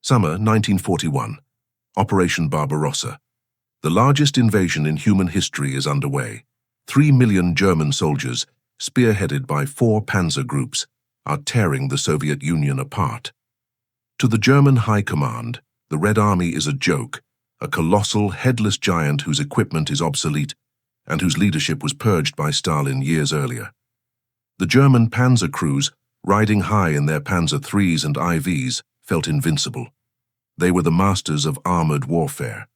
Summer 1941. Operation Barbarossa. The largest invasion in human history is underway. 3 million German soldiers, spearheaded by 4 panzer groups, are tearing the Soviet Union apart. To the German High Command, the Red Army is a joke, a colossal, headless giant whose equipment is obsolete and whose leadership was purged by Stalin years earlier. The German panzer crews, riding high in their Panzer IIIs and IVs, felt invincible. They were the masters of armored warfare.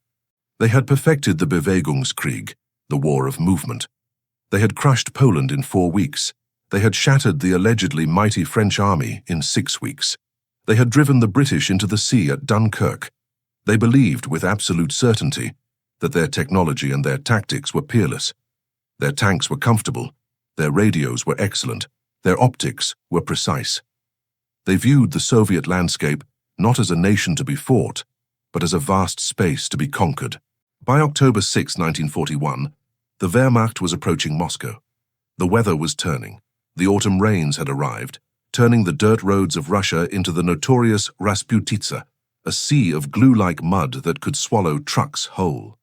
They had perfected the Bewegungskrieg, the war of movement. They had crushed Poland in 4 weeks. They had shattered the allegedly mighty French army in 6 weeks. They had driven the British into the sea at Dunkirk. They believed with absolute certainty that their technology and their tactics were peerless. Their tanks were comfortable, their radios were excellent, their optics were precise. They viewed the Soviet landscape not as a nation to be fought, but as a vast space to be conquered. By October 6, 1941, the Wehrmacht was approaching Moscow. The weather was turning. The autumn rains had arrived, turning the dirt roads of Russia into the notorious Rasputitsa, a sea of glue-like mud that could swallow trucks whole.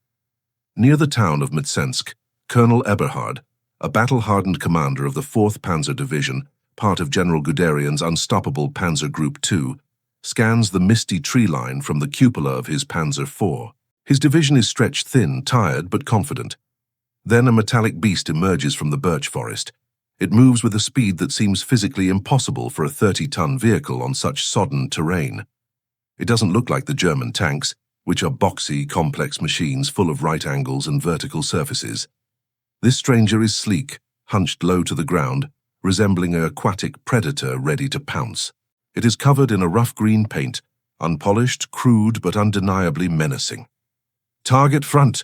Near the town of Mtsensk, Colonel Eberhard, a battle-hardened commander of the 4th Panzer Division, part of General Guderian's unstoppable Panzer Group II, scans the misty tree line from the cupola of his Panzer IV. His division is stretched thin, tired, but confident. Then a metallic beast emerges from the birch forest. It moves with a speed that seems physically impossible for a 30-ton vehicle on such sodden terrain. It doesn't look like the German tanks, which are boxy, complex machines full of right angles and vertical surfaces. This stranger is sleek, hunched low to the ground, resembling an aquatic predator ready to pounce. It is covered in a rough green paint, unpolished, crude, but undeniably menacing. "Target front!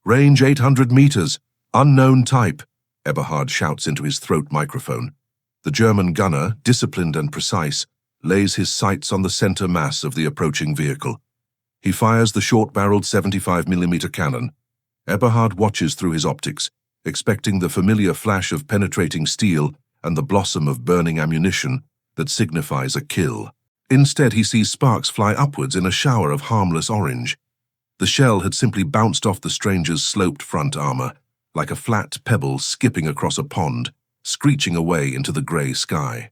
Range 800 meters! Unknown type!" Eberhard shouts into his throat microphone. The German gunner, disciplined and precise, lays his sights on the center mass of the approaching vehicle. He fires the short-barreled 75mm cannon. Eberhard watches through his optics, expecting the familiar flash of penetrating steel and the blossom of burning ammunition that signifies a kill. Instead, he sees sparks fly upwards in a shower of harmless orange. The shell had simply bounced off the stranger's sloped front armor, like a flat pebble skipping across a pond, screeching away into the grey sky.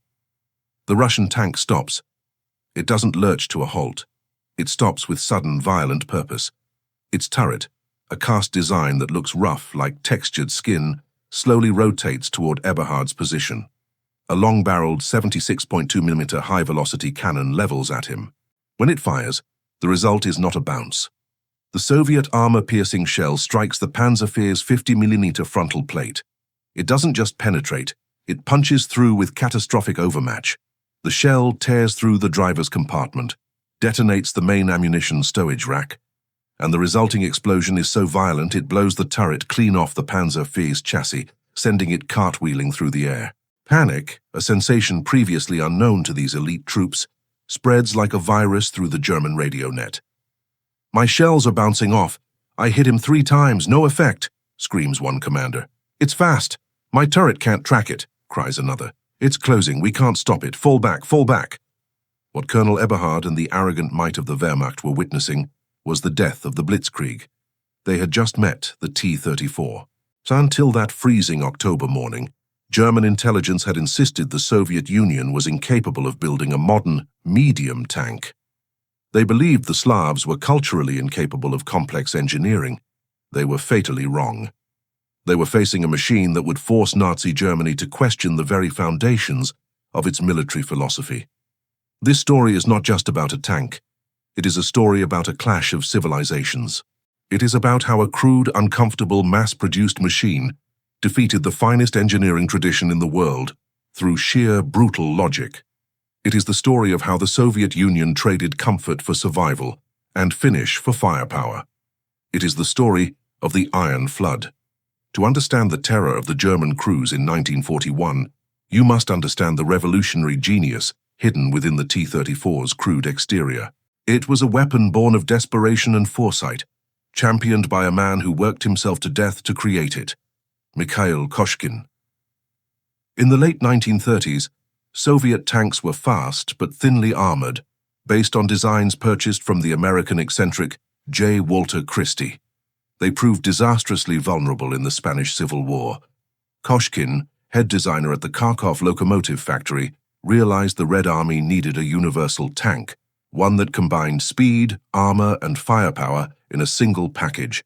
The Russian tank stops. It doesn't lurch to a halt. It stops with sudden, violent purpose. Its turret, a cast design that looks rough like textured skin, slowly rotates toward Eberhard's position. A long-barreled 76.2mm high-velocity cannon levels at him. When it fires, the result is not a bounce. The Soviet armor-piercing shell strikes the Panzer's 50mm frontal plate. It doesn't just penetrate, it punches through with catastrophic overmatch. The shell tears through the driver's compartment, detonates the main ammunition stowage rack, and the resulting explosion is so violent it blows the turret clean off the Panzer's chassis, sending it cartwheeling through the air. Panic, a sensation previously unknown to these elite troops, spreads like a virus through the German radio net. "My shells are bouncing off. I hit him 3 times, no effect," screams one commander. "It's fast. My turret can't track it," cries another. "It's closing, we can't stop it. Fall back, fall back." What Colonel Eberhard and the arrogant might of the Wehrmacht were witnessing was the death of the Blitzkrieg. They had just met the T-34. So until that freezing October morning, German intelligence had insisted the Soviet Union was incapable of building a modern, medium tank. They believed the Slavs were culturally incapable of complex engineering. They were fatally wrong. They were facing a machine that would force Nazi Germany to question the very foundations of its military philosophy. This story is not just about a tank. It is a story about a clash of civilizations. It is about how a crude, uncomfortable, mass-produced machine defeated the finest engineering tradition in the world through sheer, brutal logic. It is the story of how the Soviet Union traded comfort for survival and finish for firepower. It is the story of the Iron Flood. To understand the terror of the German crews in 1941, you must understand the revolutionary genius hidden within the T-34's crude exterior. It was a weapon born of desperation and foresight, championed by a man who worked himself to death to create it, Mikhail Koshkin. In the late 1930s, Soviet tanks were fast but thinly armored, based on designs purchased from the American eccentric J. Walter Christie. They proved disastrously vulnerable in the Spanish Civil War. Koshkin, head designer at the Kharkov locomotive factory, realized the Red Army needed a universal tank, one that combined speed, armor, and firepower in a single package.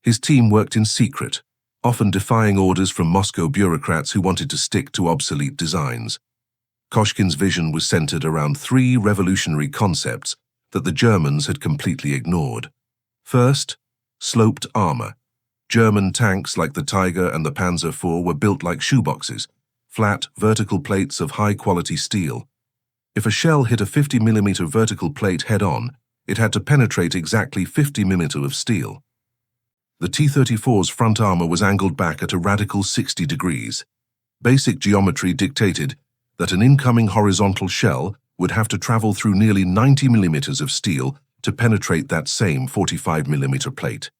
His team worked in secret, often defying orders from Moscow bureaucrats who wanted to stick to obsolete designs. Koshkin's vision was centered around three revolutionary concepts that the Germans had completely ignored. First, sloped armor. German tanks like the Tiger and the Panzer IV were built like shoeboxes, flat, vertical plates of high-quality steel. If a shell hit a 50mm vertical plate head-on, it had to penetrate exactly 50mm of steel. The T-34's front armor was angled back at a radical 60 degrees. Basic geometry dictated that an incoming horizontal shell would have to travel through nearly 90mm of steel to penetrate that same 45mm plate.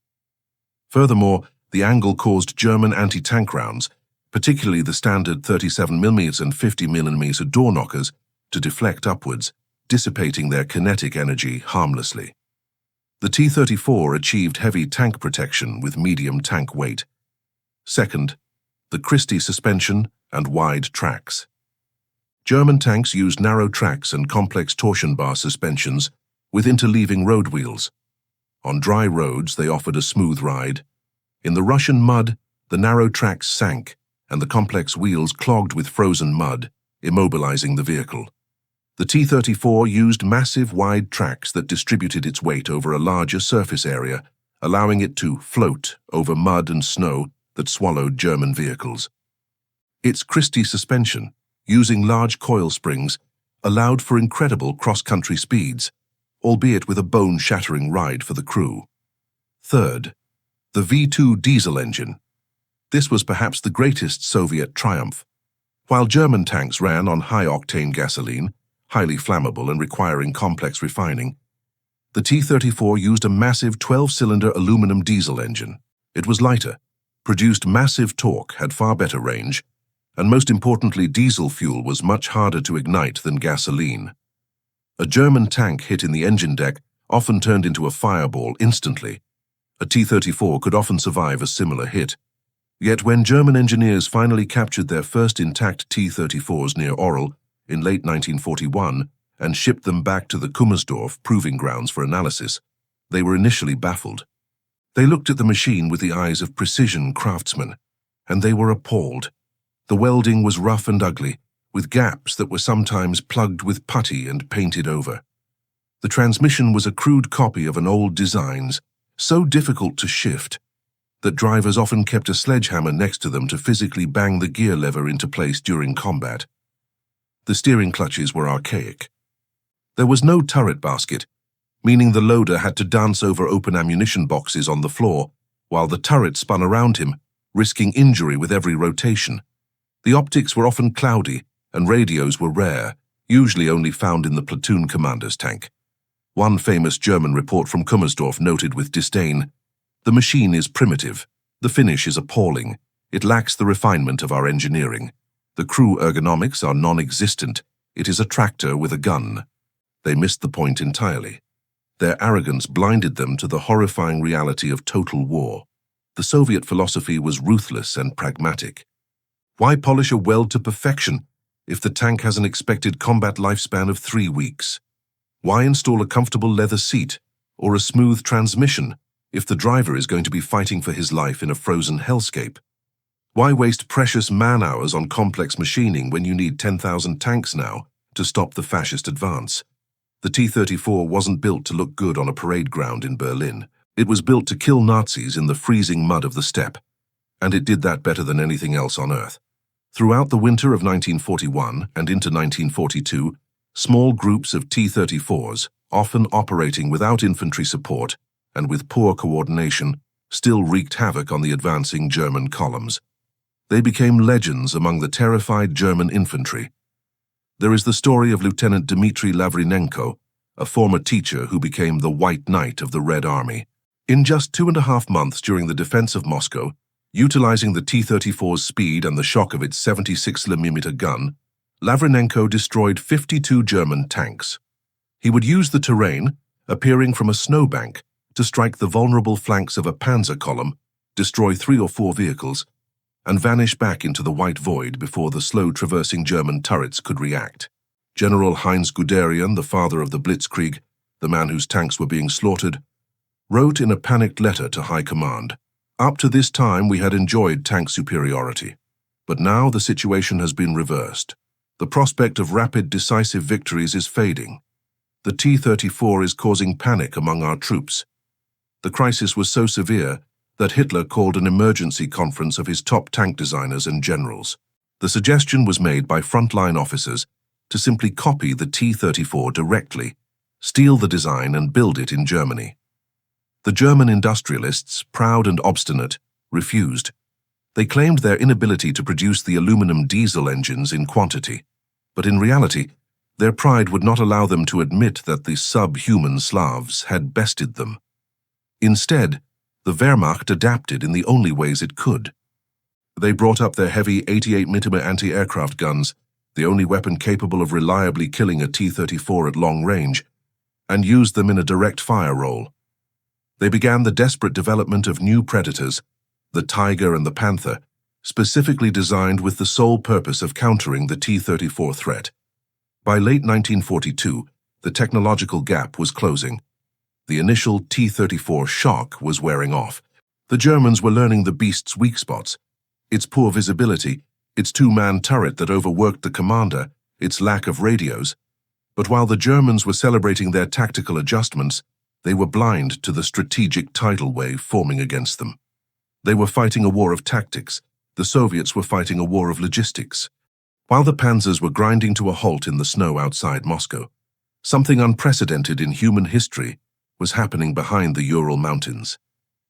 Furthermore, the angle caused German anti-tank rounds, particularly the standard 37mm and 50mm door knockers, to deflect upwards, dissipating their kinetic energy harmlessly. The T-34 achieved heavy tank protection with medium tank weight. Second, the Christie suspension and wide tracks. German tanks used narrow tracks and complex torsion bar suspensions with interleaving road wheels. On dry roads, they offered a smooth ride. In the Russian mud, the narrow tracks sank, and the complex wheels clogged with frozen mud, immobilizing the vehicle. The T-34 used massive wide tracks that distributed its weight over a larger surface area, allowing it to float over mud and snow that swallowed German vehicles. Its Christie suspension, using large coil springs, allowed for incredible cross-country speeds, albeit with a bone-shattering ride for the crew. Third, the V2 diesel engine. This was perhaps the greatest Soviet triumph. While German tanks ran on high-octane gasoline, highly flammable and requiring complex refining, the T-34 used a massive 12-cylinder aluminum diesel engine. It was lighter, produced massive torque, had far better range, and most importantly, diesel fuel was much harder to ignite than gasoline. A German tank hit in the engine deck often turned into a fireball instantly. A T-34 could often survive a similar hit. Yet when German engineers finally captured their first intact T-34s near Orel in late 1941 and shipped them back to the Kummersdorf proving grounds for analysis, they were initially baffled. They looked at the machine with the eyes of precision craftsmen, and they were appalled. The welding was rough and ugly, with gaps that were sometimes plugged with putty and painted over. The transmission was a crude copy of an old design's, so difficult to shift that drivers often kept a sledgehammer next to them to physically bang the gear lever into place during combat. The steering clutches were archaic. There was no turret basket, meaning the loader had to dance over open ammunition boxes on the floor, while the turret spun around him, risking injury with every rotation. The optics were often cloudy, and radios were rare, usually only found in the platoon commander's tank. One famous German report from Kummersdorf noted with disdain, "The machine is primitive. The finish is appalling. It lacks the refinement of our engineering. The crew ergonomics are non-existent. It is a tractor with a gun." They missed the point entirely. Their arrogance blinded them to the horrifying reality of total war. The Soviet philosophy was ruthless and pragmatic. Why polish a weld to perfection if the tank has an expected combat lifespan of 3 weeks? Why install a comfortable leather seat or a smooth transmission if the driver is going to be fighting for his life in a frozen hellscape? Why waste precious man-hours on complex machining when you need 10,000 tanks now to stop the fascist advance? The T-34 wasn't built to look good on a parade ground in Berlin. It was built to kill Nazis in the freezing mud of the steppe, and it did that better than anything else on Earth. Throughout the winter of 1941 and into 1942, small groups of T-34s, often operating without infantry support and with poor coordination, still wreaked havoc on the advancing German columns. They became legends among the terrified German infantry. There is the story of Lieutenant Dmitry Lavrinenko, a former teacher who became the White Knight of the Red Army. In just 2.5 months during the defense of Moscow, utilizing the T-34's speed and the shock of its 76mm gun, Lavrinenko destroyed 52 German tanks. He would use the terrain, appearing from a snowbank, to strike the vulnerable flanks of a panzer column, destroy 3 or 4 vehicles, and vanish back into the white void before the slow-traversing German turrets could react. General Heinz Guderian, the father of the Blitzkrieg, the man whose tanks were being slaughtered, wrote in a panicked letter to High Command, "Up to this time we had enjoyed tank superiority, but now the situation has been reversed. The prospect of rapid, decisive victories is fading. The T-34 is causing panic among our troops." The crisis was so severe that Hitler called an emergency conference of his top tank designers and generals. The suggestion was made by frontline officers to simply copy the T-34 directly, steal the design and build it in Germany. The German industrialists, proud and obstinate, refused. They claimed their inability to produce the aluminum diesel engines in quantity, but in reality, their pride would not allow them to admit that the subhuman Slavs had bested them. Instead, the Wehrmacht adapted in the only ways it could. They brought up their heavy 88mm anti-aircraft guns, the only weapon capable of reliably killing a T-34 at long range, and used them in a direct fire role. They began the desperate development of new predators, the Tiger and the Panther, specifically designed with the sole purpose of countering the T-34 threat. By late 1942, the technological gap was closing. The initial T-34 shock was wearing off. The Germans were learning the beast's weak spots, its poor visibility, its 2-man turret that overworked the commander, its lack of radios. But while the Germans were celebrating their tactical adjustments, they were blind to the strategic tidal wave forming against them. They were fighting a war of tactics. The Soviets were fighting a war of logistics. While the Panzers were grinding to a halt in the snow outside Moscow, something unprecedented in human history was happening behind the Ural Mountains,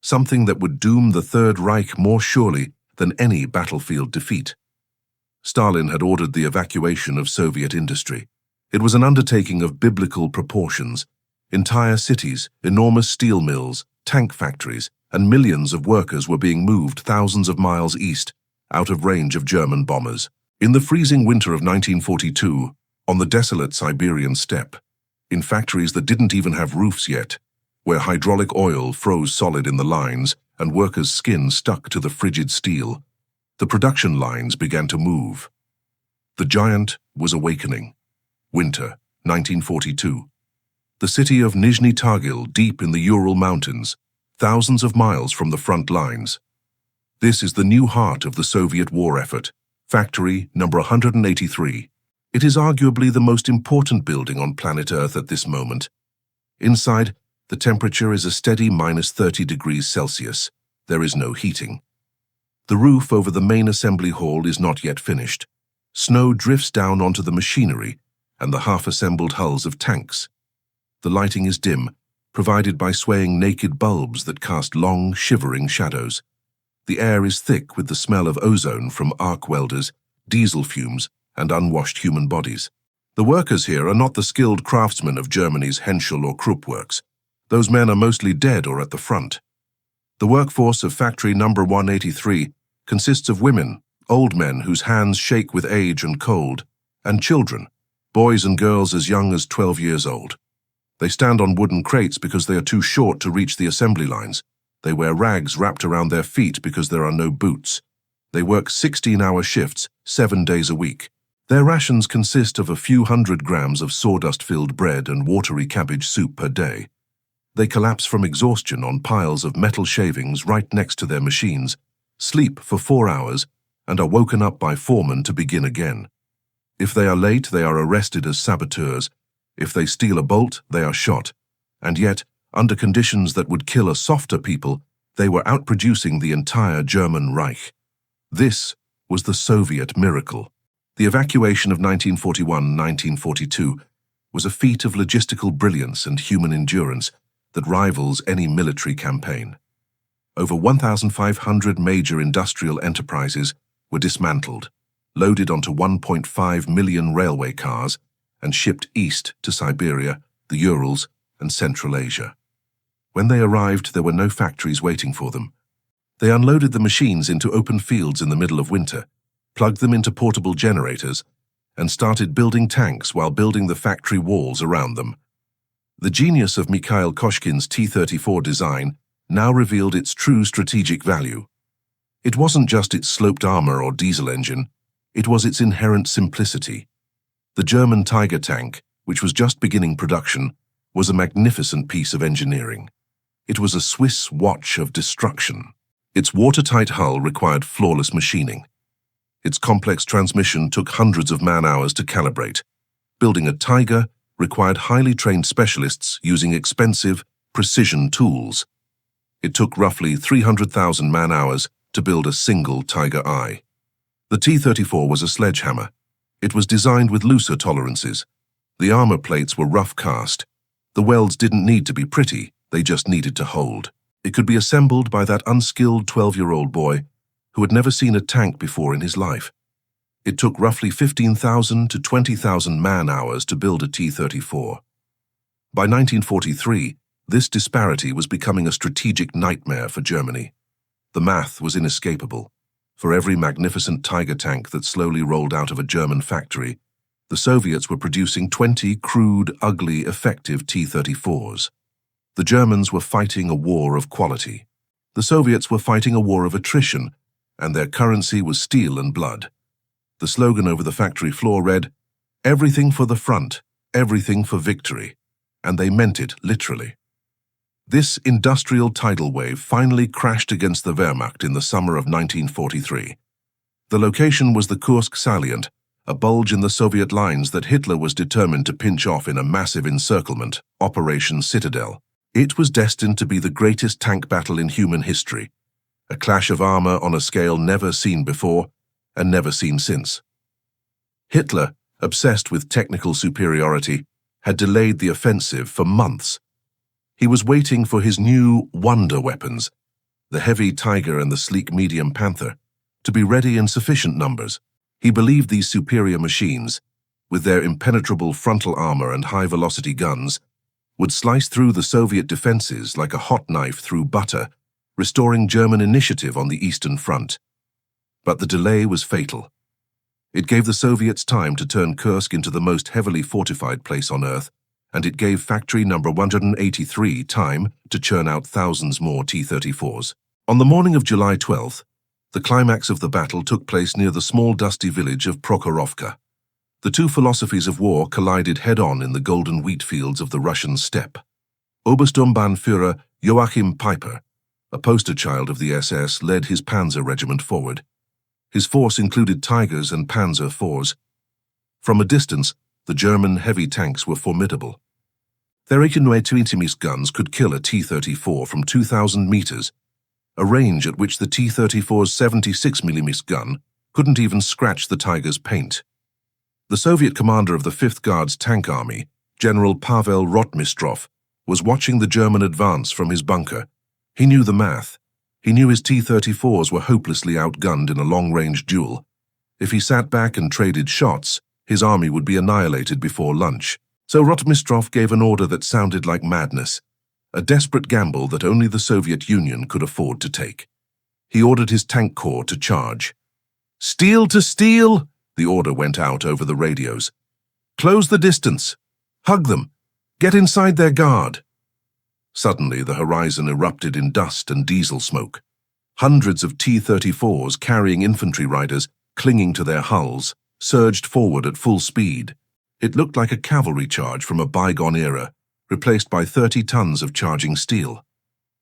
something that would doom the Third Reich more surely than any battlefield defeat. Stalin had ordered the evacuation of Soviet industry. It was an undertaking of biblical proportions. Entire cities, enormous steel mills, tank factories, and millions of workers were being moved thousands of miles east, out of range of German bombers. In the freezing winter of 1942, on the desolate Siberian steppe, in factories that didn't even have roofs yet, where hydraulic oil froze solid in the lines and workers' skin stuck to the frigid steel, the production lines began to move. The giant was awakening. Winter, 1942. The city of Nizhny Tagil, deep in the Ural Mountains, thousands of miles from the front lines. This is the new heart of the Soviet war effort, Factory number 183. It is arguably the most important building on planet Earth at this moment. Inside, the temperature is a steady -30 degrees Celsius. There is no heating. The roof over the main assembly hall is not yet finished. Snow drifts down onto the machinery and the half-assembled hulls of tanks. The lighting is dim, provided by swaying naked bulbs that cast long, shivering shadows. The air is thick with the smell of ozone from arc welders, diesel fumes, and unwashed human bodies. The workers here are not the skilled craftsmen of Germany's Henschel or Krupp works. Those men are mostly dead or at the front. The workforce of Factory number 183 consists of women, old men whose hands shake with age and cold, and children, boys and girls as young as 12 years old. They stand on wooden crates because they are too short to reach the assembly lines. They wear rags wrapped around their feet because there are no boots. They work 16-hour shifts, 7 days a week. Their rations consist of a few hundred grams of sawdust-filled bread and watery cabbage soup per day. They collapse from exhaustion on piles of metal shavings right next to their machines, sleep for 4 hours, and are woken up by foremen to begin again. If they are late, they are arrested as saboteurs. If they steal a bolt, they are shot. And yet, under conditions that would kill a softer people, they were outproducing the entire German Reich. This was the Soviet miracle. The evacuation of 1941-1942 was a feat of logistical brilliance and human endurance that rivals any military campaign. Over 1,500 major industrial enterprises were dismantled, loaded onto 1.5 million railway cars, and shipped east to Siberia, the Urals, and Central Asia. When they arrived, there were no factories waiting for them. They unloaded the machines into open fields in the middle of winter, plugged them into portable generators, and started building tanks while building the factory walls around them. The genius of Mikhail Koshkin's T-34 design now revealed its true strategic value. It wasn't just its sloped armor or diesel engine, it was its inherent simplicity. The German Tiger tank, which was just beginning production, was a magnificent piece of engineering. It was a Swiss watch of destruction. Its watertight hull required flawless machining. Its complex transmission took hundreds of man-hours to calibrate. Building a Tiger required highly trained specialists using expensive, precision tools. It took roughly 300,000 man-hours to build a single Tiger Eye. The T-34 was a sledgehammer. It was designed with looser tolerances. The armor plates were rough cast. The welds didn't need to be pretty, they just needed to hold. It could be assembled by that unskilled 12-year-old boy who had never seen a tank before in his life. It took roughly 15,000 to 20,000 man-hours to build a T-34. By 1943, this disparity was becoming a strategic nightmare for Germany. The math was inescapable. For every magnificent Tiger tank that slowly rolled out of a German factory, the Soviets were producing 20 crude, ugly, effective T-34s. The Germans were fighting a war of quality. The Soviets were fighting a war of attrition, and their currency was steel and blood. The slogan over the factory floor read, "Everything for the front, everything for victory," and they meant it literally. This industrial tidal wave finally crashed against the Wehrmacht in the summer of 1943. The location was the Kursk salient, a bulge in the Soviet lines that Hitler was determined to pinch off in a massive encirclement, Operation Citadel. It was destined to be the greatest tank battle in human history, a clash of armor on a scale never seen before and never seen since. Hitler, obsessed with technical superiority, had delayed the offensive for months. He was waiting for his new wonder weapons, the heavy Tiger and the sleek medium Panther, to be ready in sufficient numbers. He believed these superior machines, with their impenetrable frontal armor and high-velocity guns, would slice through the Soviet defenses like a hot knife through butter, restoring German initiative on the Eastern Front. But the delay was fatal. It gave the Soviets time to turn Kursk into the most heavily fortified place on Earth, and it gave factory number 183 time to churn out thousands more T-34s. On the morning of July 12th, the climax of the battle took place near the small dusty village of Prokhorovka. The two philosophies of war collided head-on in the golden wheat fields of the Russian steppe. Obersturmbannführer Joachim Peiper, a poster child of the SS, led his Panzer regiment forward. His force included Tigers and Panzer IVs. From a distance, the German heavy tanks were formidable. Their 89mm guns could kill a T-34 from 2,000 meters, a range at which the T-34's 76mm gun couldn't even scratch the Tiger's paint. The Soviet commander of the 5th Guards Tank Army, General Pavel Rotmistrov, was watching the German advance from his bunker. He knew the math. He knew his T-34s were hopelessly outgunned in a long-range duel. If he sat back and traded shots, his army would be annihilated before lunch. So Rotmistrov gave an order that sounded like madness, a desperate gamble that only the Soviet Union could afford to take. He ordered his tank corps to charge. "Steel to steel!" the order went out over the radios. "Close the distance! Hug them! Get inside their guard!" Suddenly, the horizon erupted in dust and diesel smoke. Hundreds of T-34s carrying infantry riders, clinging to their hulls, surged forward at full speed. It looked like a cavalry charge from a bygone era, replaced by 30 tons of charging steel.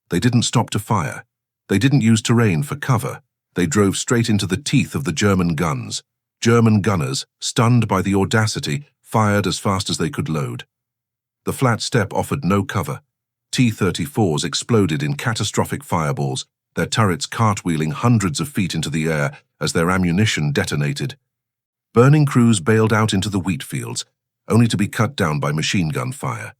They didn't stop to fire. They didn't use terrain for cover. They drove straight into the teeth of the German guns. German gunners, stunned by the audacity, fired as fast as they could load. The flat steppe offered no cover. T-34s exploded in catastrophic fireballs, their turrets cartwheeling hundreds of feet into the air as their ammunition detonated. Burning crews bailed out into the wheat fields, only to be cut down by machine gun fire.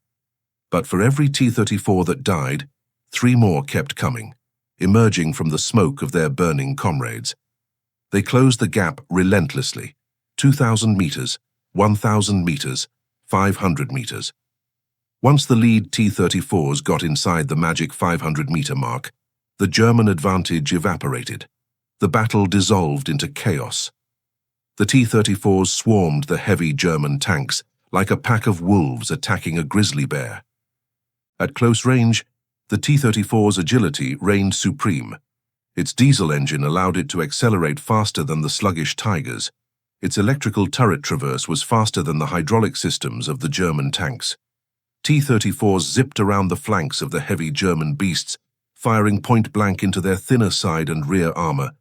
But for every T-34 that died, 3 more kept coming, emerging from the smoke of their burning comrades. They closed the gap relentlessly, 2,000 meters, 1,000 meters, 500 meters. Once the lead T-34s got inside the magic 500-meter mark, the German advantage evaporated. The battle dissolved into chaos. The T-34s swarmed the heavy German tanks like a pack of wolves attacking a grizzly bear. At close range, the T-34's agility reigned supreme. Its diesel engine allowed it to accelerate faster than the sluggish Tigers. Its electrical turret traverse was faster than the hydraulic systems of the German tanks. T-34s zipped around the flanks of the heavy German beasts, firing point-blank into their thinner side and rear armor.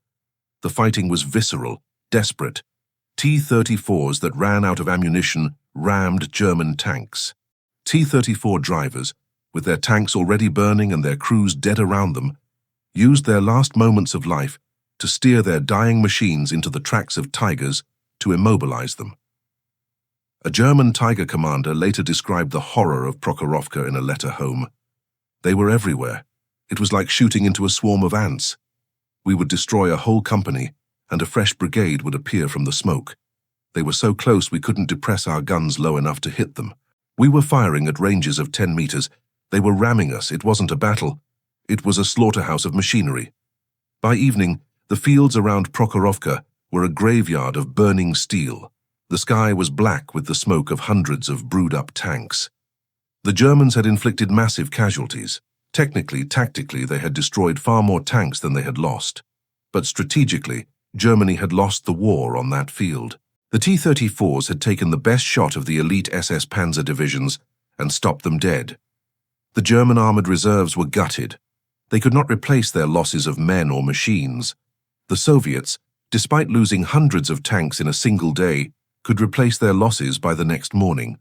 The fighting was visceral, desperate. T-34s that ran out of ammunition rammed German tanks. T-34 drivers, with their tanks already burning and their crews dead around them, used their last moments of life to steer their dying machines into the tracks of Tigers to immobilize them. A German Tiger commander later described the horror of Prokhorovka in a letter home. They were everywhere. It was like shooting into a swarm of ants. We would destroy a whole company, and a fresh brigade would appear from the smoke. They were so close we couldn't depress our guns low enough to hit them. We were firing at ranges of 10 meters. They were ramming us. It wasn't a battle. It was a slaughterhouse of machinery. By evening, the fields around Prokhorovka were a graveyard of burning steel. The sky was black with the smoke of hundreds of brewed-up tanks. The Germans had inflicted massive casualties. Technically, tactically, they had destroyed far more tanks than they had lost. But strategically, Germany had lost the war on that field. The T-34s had taken the best shot of the elite SS Panzer divisions and stopped them dead. The German armored reserves were gutted. They could not replace their losses of men or machines. The Soviets, despite losing hundreds of tanks in a single day, could replace their losses by the next morning.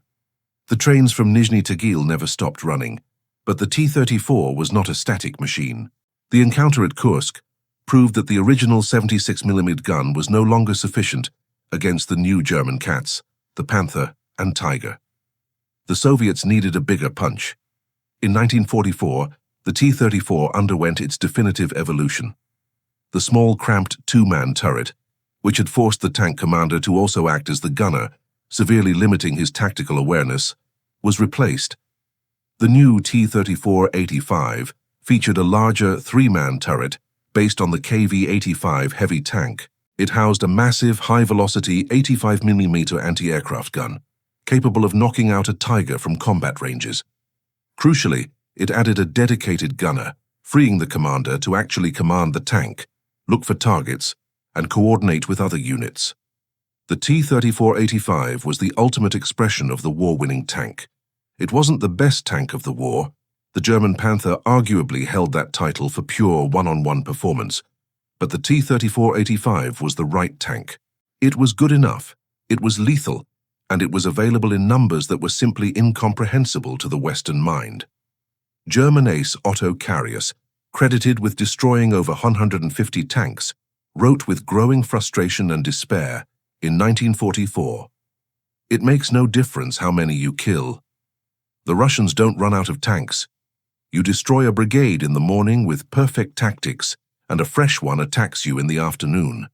The trains from Nizhny Tagil never stopped running, but the T-34 was not a static machine. The encounter at Kursk proved that the original 76mm gun was no longer sufficient against the new German cats, the Panther and Tiger. The Soviets needed a bigger punch. In 1944, the T-34 underwent its definitive evolution. The small, cramped two-man turret, which had forced the tank commander to also act as the gunner, severely limiting his tactical awareness, was replaced. The new T-34-85 featured a larger three-man turret based on the KV-85 heavy tank. It housed a massive, high-velocity 85mm anti-aircraft gun, capable of knocking out a Tiger from combat ranges. Crucially, it added a dedicated gunner, freeing the commander to actually command the tank, look for targets, and coordinate with other units. The T-34-85 was the ultimate expression of the war-winning tank. It wasn't the best tank of the war. The German Panther arguably held that title for pure one-on-one performance, but the T-34-85 was the right tank. It was good enough, it was lethal, and it was available in numbers that were simply incomprehensible to the Western mind. German ace Otto Carius, credited with destroying over 150 tanks, wrote with growing frustration and despair in 1944, "It makes no difference how many you kill. The Russians don't run out of tanks. You destroy a brigade in the morning with perfect tactics, and a fresh one attacks you in the afternoon.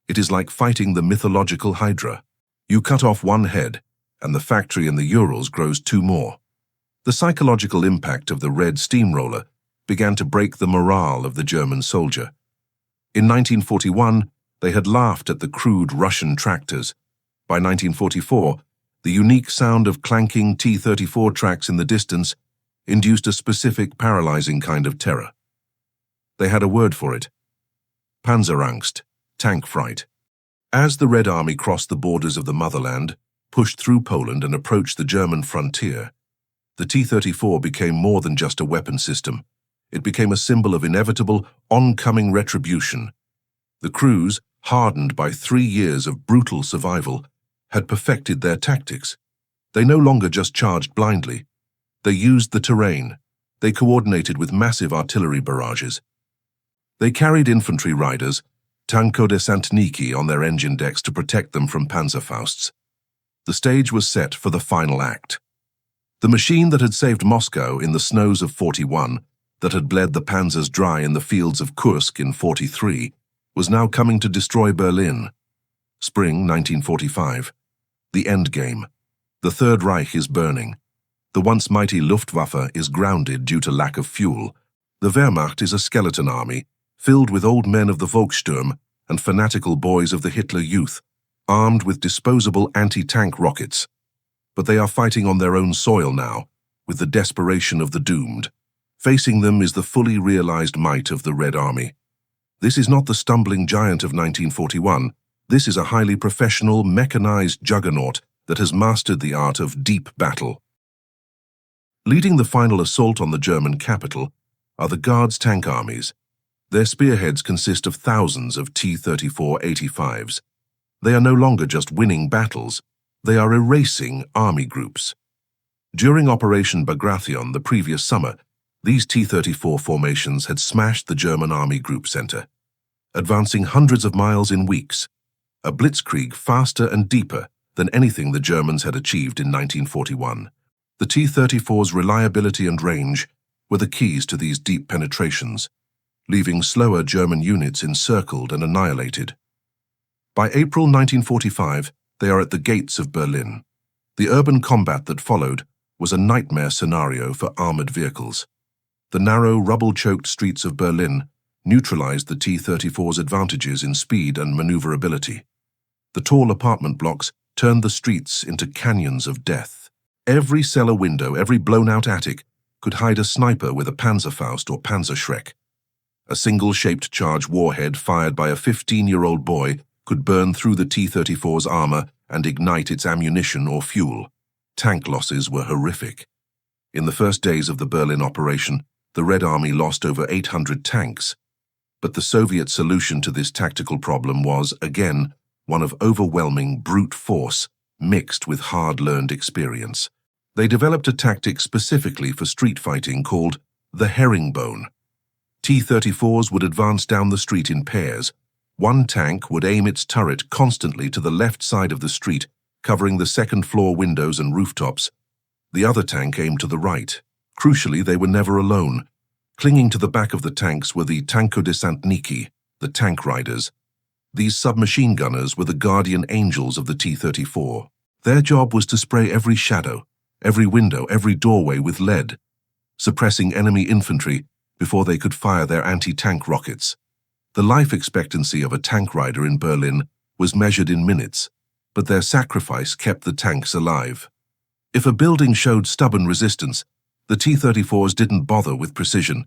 It is like fighting the mythological Hydra. You cut off one head, and the factory in the Urals grows two more." The psychological impact of the Red Steamroller began to break the morale of the German soldier. In 1941, they had laughed at the crude Russian tractors. By 1944, the unique sound of clanking T-34 tracks in the distance induced a specific paralyzing kind of terror. They had a word for it: Panzerangst, tank fright. As the Red Army crossed the borders of the motherland, pushed through Poland and approached the German frontier, the T-34 became more than just a weapon system. It became a symbol of inevitable, oncoming retribution. The crews, hardened by 3 years of brutal survival, had perfected their tactics. They no longer just charged blindly. They used the terrain. They coordinated with massive artillery barrages. They carried infantry riders, tankodesantniki, on their engine decks to protect them from Panzerfausts. The stage was set for the final act. The machine that had saved Moscow in the snows of 41, that had bled the Panzers dry in the fields of Kursk in 43, was now coming to destroy Berlin. Spring 1945. The endgame. The Third Reich is burning. The once mighty Luftwaffe is grounded due to lack of fuel. The Wehrmacht is a skeleton army, filled with old men of the Volkssturm and fanatical boys of the Hitler Youth, armed with disposable anti-tank rockets. But they are fighting on their own soil now, with the desperation of the doomed. Facing them is the fully realized might of the Red Army. This is not the stumbling giant of 1941. This is a highly professional, mechanized juggernaut that has mastered the art of deep battle. Leading the final assault on the German capital are the Guards tank armies. Their spearheads consist of thousands of T-34 85s. They are no longer just winning battles, they are erasing army groups. During Operation Bagration the previous summer, these T-34 formations had smashed the German Army Group Center, advancing hundreds of miles in weeks, a blitzkrieg faster and deeper than anything the Germans had achieved in 1941. The T-34's reliability and range were the keys to these deep penetrations, leaving slower German units encircled and annihilated. By April 1945, they are at the gates of Berlin. The urban combat that followed was a nightmare scenario for armored vehicles. The narrow, rubble-choked streets of Berlin neutralized the T-34's advantages in speed and maneuverability. The tall apartment blocks turned the streets into canyons of death. Every cellar window, every blown-out attic could hide a sniper with a Panzerfaust or Panzerschreck. A single-shaped charge warhead fired by a 15-year-old boy could burn through the T-34's armor and ignite its ammunition or fuel. Tank losses were horrific. In the first days of the Berlin operation, the Red Army lost over 800 tanks. But the Soviet solution to this tactical problem was, again, one of overwhelming brute force mixed with hard-learned experience. They developed a tactic specifically for street fighting called the herringbone. T-34s would advance down the street in pairs. One tank would aim its turret constantly to the left side of the street, covering the second-floor windows and rooftops. The other tank aimed to the right. Crucially, they were never alone. Clinging to the back of the tanks were the tankodesantniki, the tank riders. These submachine gunners were the guardian angels of the T-34. Their job was to spray every shadow, every window, every doorway with lead, suppressing enemy infantry before they could fire their anti-tank rockets. The life expectancy of a tank rider in Berlin was measured in minutes, but their sacrifice kept the tanks alive. If a building showed stubborn resistance, the T-34s didn't bother with precision.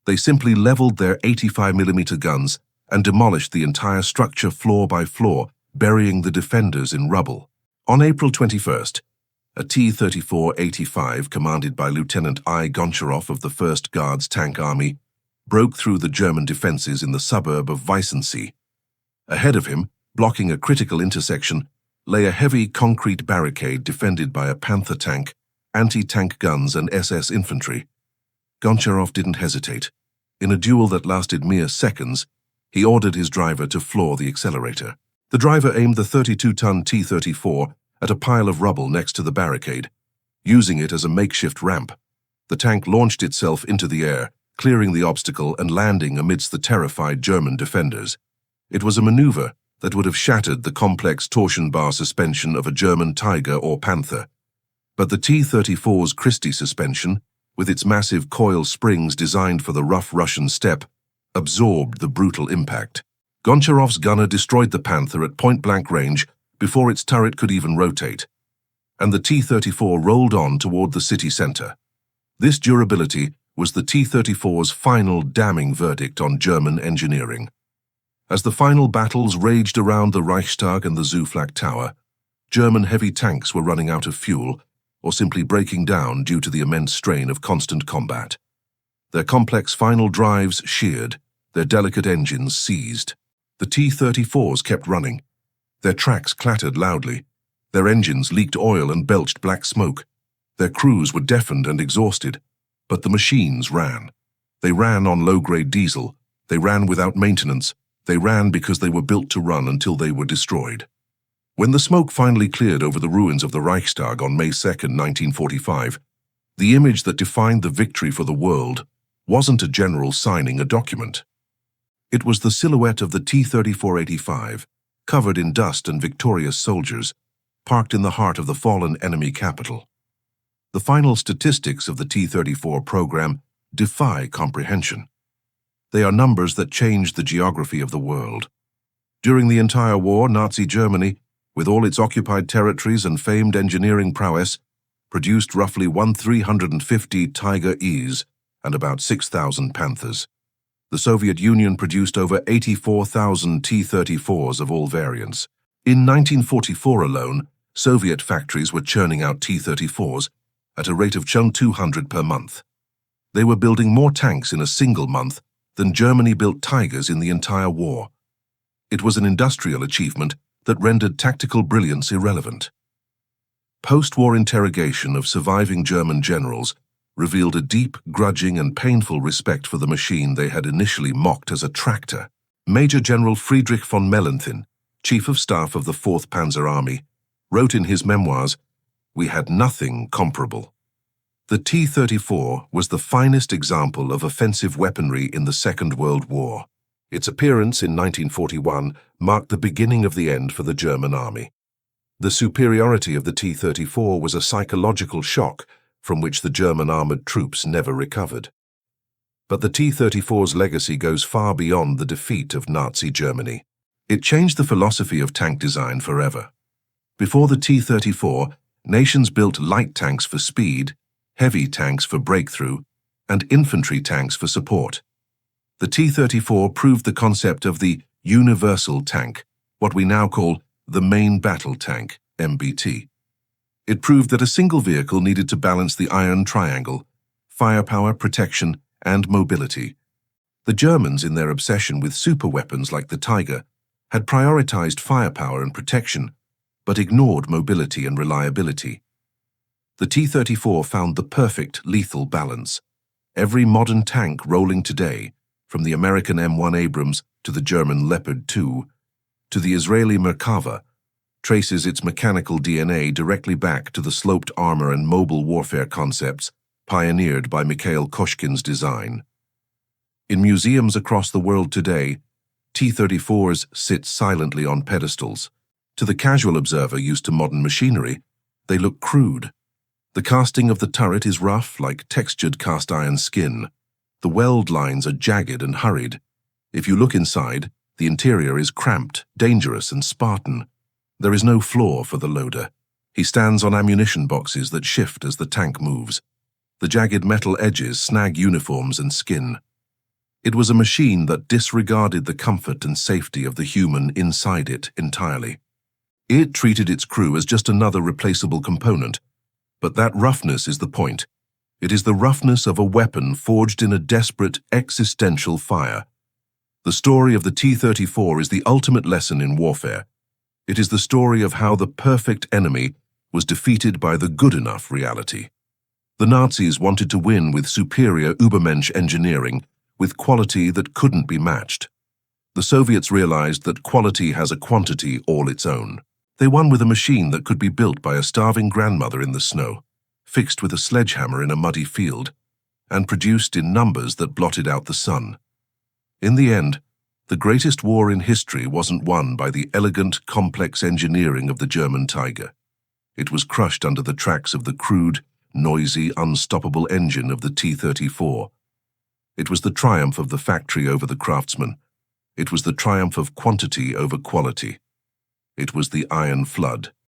They simply leveled their 85mm guns and demolished the entire structure floor by floor, burying the defenders in rubble. On April 21st, a T-34 85 commanded by Lieutenant I. Goncharov of the 1st Guards Tank Army broke through the German defenses in the suburb of Weissensee. Ahead of him, blocking a critical intersection, lay a heavy concrete barricade defended by a Panther tank, anti-tank guns and SS infantry. Goncharov didn't hesitate. In a duel that lasted mere seconds, he ordered his driver to floor the accelerator. The driver aimed the 32-ton T-34 at a pile of rubble next to the barricade, using it as a makeshift ramp. The tank launched itself into the air, clearing the obstacle and landing amidst the terrified German defenders. It was a maneuver that would have shattered the complex torsion bar suspension of a German Tiger or Panther. But the T-34's Christie suspension, with its massive coil springs designed for the rough Russian steppe, absorbed the brutal impact. Goncharov's gunner destroyed the Panther at point-blank range before its turret could even rotate, and the T-34 rolled on toward the city center. This durability was the T-34's final damning verdict on German engineering. As the final battles raged around the Reichstag and the Zuflack Tower, German heavy tanks were running out of fuel or simply breaking down due to the immense strain of constant combat. Their complex final drives sheared, their delicate engines seized. The T-34s kept running. Their tracks clattered loudly. Their engines leaked oil and belched black smoke. Their crews were deafened and exhausted, but the machines ran. They ran on low-grade diesel. They ran without maintenance. They ran because they were built to run until they were destroyed. When the smoke finally cleared over the ruins of the Reichstag on May 2, 1945, the image that defined the victory for the world wasn't a general signing a document. It was the silhouette of the T-34 85, covered in dust and victorious soldiers, parked in the heart of the fallen enemy capital. The final statistics of the T-34 program defy comprehension. They are numbers that changed the geography of the world. During the entire war, Nazi Germany, with all its occupied territories and famed engineering prowess, produced roughly 1,350 Tiger Es and about 6,000 Panthers. The Soviet Union produced over 84,000 T-34s of all variants. In 1944 alone, Soviet factories were churning out T-34s at a rate of 200 per month. They were building more tanks in a single month than Germany built Tigers in the entire war. It was an industrial achievement that rendered tactical brilliance irrelevant. Post-war interrogation of surviving German generals revealed a deep, grudging and painful respect for the machine they had initially mocked as a tractor. Major General Friedrich von Mellenthin, Chief of Staff of the 4th Panzer Army, wrote in his memoirs, "We had nothing comparable." The T-34 was the finest example of offensive weaponry in the Second World War. Its appearance in 1941 marked the beginning of the end for the German army. The superiority of the T-34 was a psychological shock from which the German armored troops never recovered. But the T-34's legacy goes far beyond the defeat of Nazi Germany. It changed the philosophy of tank design forever. Before the T-34, nations built light tanks for speed, heavy tanks for breakthrough, and infantry tanks for support. The T-34 proved the concept of the universal tank, what we now call the main battle tank, MBT. It proved that a single vehicle needed to balance the iron triangle: firepower, protection, and mobility. The Germans, in their obsession with superweapons like the Tiger, had prioritized firepower and protection, but ignored mobility and reliability. The T-34 found the perfect lethal balance. Every modern tank rolling today, from the American M1 Abrams to the German Leopard 2 to the Israeli Merkava, traces its mechanical DNA directly back to the sloped armor and mobile warfare concepts pioneered by Mikhail Koshkin's design. In museums across the world today, T-34s sit silently on pedestals. To the casual observer used to modern machinery, they look crude. The casting of the turret is rough, like textured cast iron skin. The weld lines are jagged and hurried. If you look inside, the interior is cramped, dangerous, and Spartan. There is no floor for the loader. He stands on ammunition boxes that shift as the tank moves. The jagged metal edges snag uniforms and skin. It was a machine that disregarded the comfort and safety of the human inside it entirely. It treated its crew as just another replaceable component. But that roughness is the point. It is the roughness of a weapon forged in a desperate, existential fire. The story of the T-34 is the ultimate lesson in warfare. It is the story of how the perfect enemy was defeated by the good enough reality. The Nazis wanted to win with superior Übermensch engineering, with quality that couldn't be matched. The Soviets realized that quality has a quantity all its own. They won with a machine that could be built by a starving grandmother in the snow, fixed with a sledgehammer in a muddy field, and produced in numbers that blotted out the sun. In the end, the greatest war in history wasn't won by the elegant, complex engineering of the German Tiger. It was crushed under the tracks of the crude, noisy, unstoppable engine of the T-34. It was the triumph of the factory over the craftsman. It was the triumph of quantity over quality. It was the Iron Flood.